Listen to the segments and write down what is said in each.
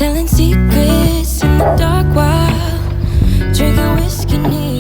telling secrets in the dark while drinking whiskey neat.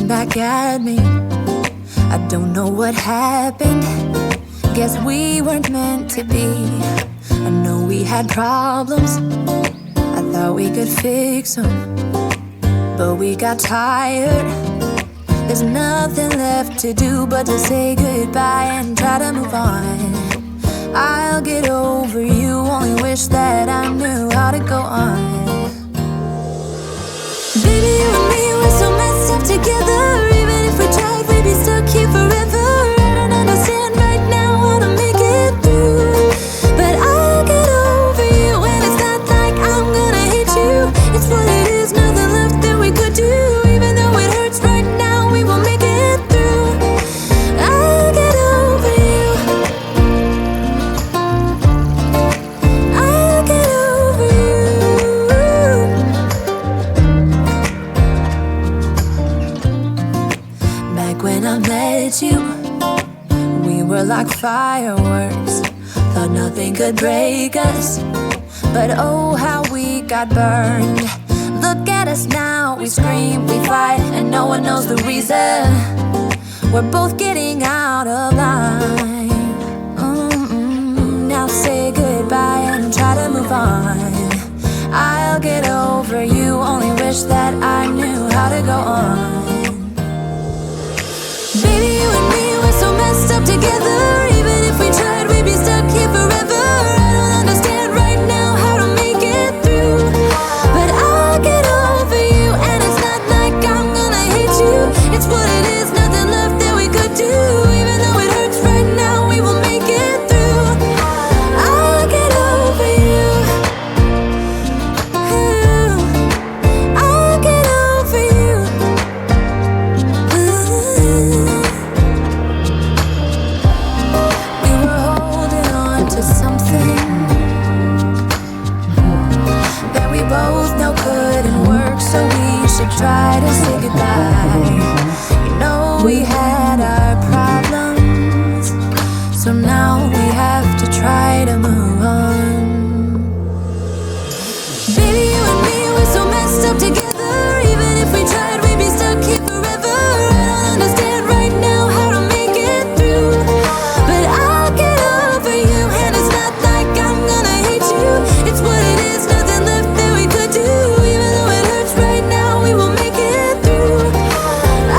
Back at me, I don't know what happened. Guess we weren't meant to be. I know we had problems, I thought we could fix them, but we got tired. There's nothing left to do but to say goodbye and try to move on. I'll get over you, only wish that I knew how to go on. Baby, you and me, we're so messed up together. Even if we tried, we'd be stuck here forever. I don't understand right now how to make it through, but I'll get over you, and it's not like I'm gonna hate you. It's what it is, nothing left that we could do. Even though it hurts right now, we will make it through. I'll get over you. I'll get over you. Back when I met you, we were like fireworks. Thought nothing could break us, but oh how we got burned. Look at us now, we scream, we fight, and no one knows the reason. We're both getting out of line. Now say goodbye and try to move on. I'll get over you, only wish that I knew how to go on. Baby, you and me, we're so messed up together. Even if we tried, we'd be stuck here forever. I don't understand right now how to make it through, but I'll get over you, and it's not like I'm gonna hate you. It's what it is, nothing left that we could do. Even though it hurts right now, we will make it through. I'll get over you. I'll both know couldn't work, so we should try to say goodbye. You know we had our problems, so now we have to try to move on. Baby, you and me, we're so messed up together. Even if we tried, we'd be stuck here forever. I don't understand right now how to make it through, but I'll get over you, and it's not like I'm gonna hate you. It's what it is, nothing left that we could do. Even though it hurts right now, we will make it through.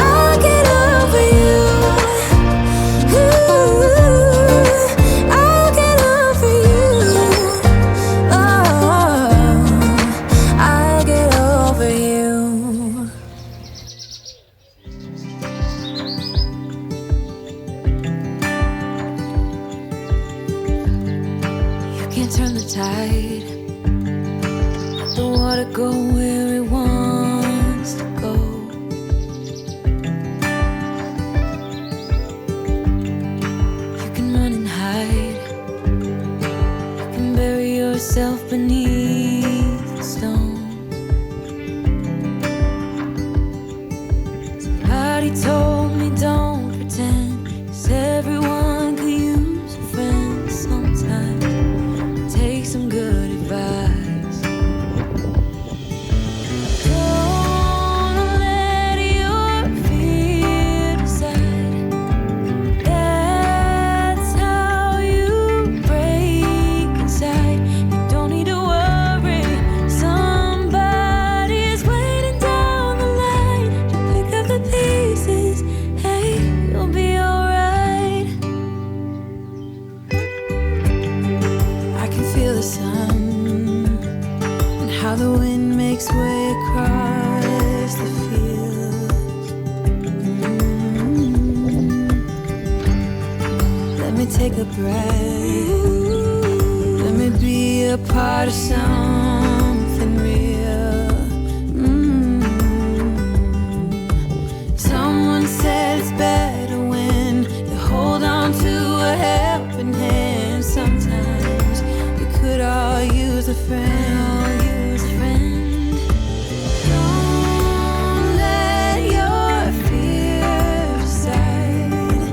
I'll get over you. Ooh, I'll get over you. Oh, I'll get over you. You can't turn the tide, let the water go where it wants to go. You can run and hide, you can bury yourself beneath the stones. Somebody told me don't pretend, 'cause everyone could use a friend sometimes. Take some good advice. Don't let your fear decide. That's how you break inside. You don't need to worry. Somebody's waiting down the line to pick up the pieces. Hey, you'll be alright. I can feel the sun and how the wind makes way across the fields. Let me take a breath. Let me be a part of something real. Someone said it's better when you hold on to a helping hand. Sometimes we could all use a friend. Don't let your fear decide.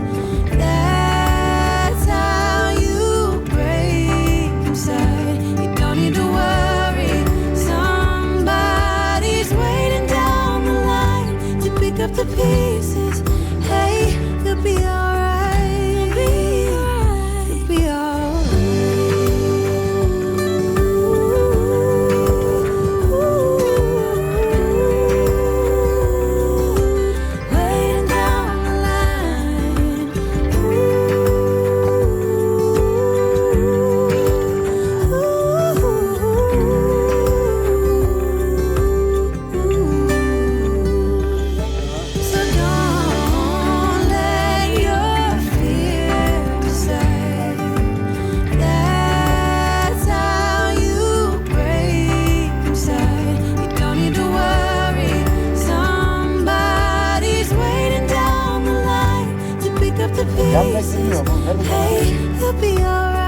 That's how you break inside. You don't need to worry. Somebody's waiting down the line to pick up the pieces. Hey, you'll be alright. You'll be alright. Waiting down the line. So don't let your fear decide. That's how you break inside. You don't need to worry. Somebody's waiting down the line to pick up the pieces. Hey, you'll be alright.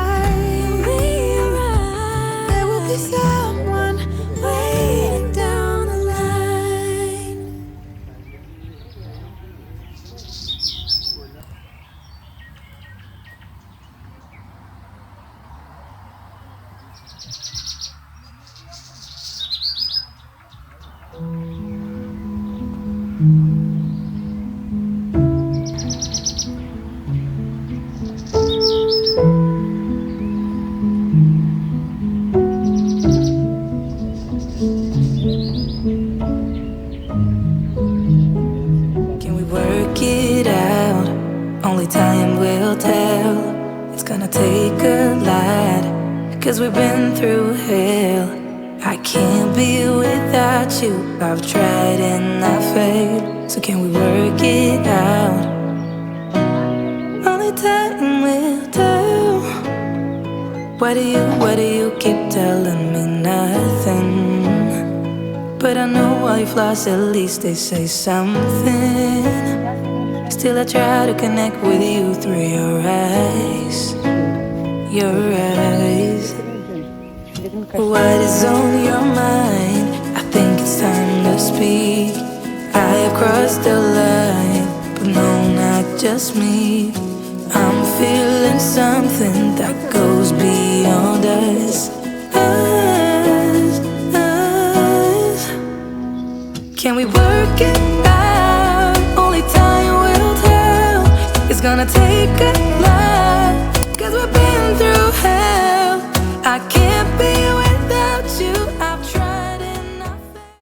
There will be someone waiting down the line. Can we work it out? Only time will tell. It's gonna take a lot, 'cause we've been through hell. I can't be without you. I've tried and I failed. So can we work it out? Only time will tell. Why do you keep telling me nothing? But I know why you flaws, at least they say something. Still I try to connect with you through your eyes. Your eyes. What is on your mind? we're still alive, but no, not just me. I'm feeling something that goes beyond us. Can we work it out? Only time will tell. It's gonna take a lot, 'cause we've been through hell. I can't be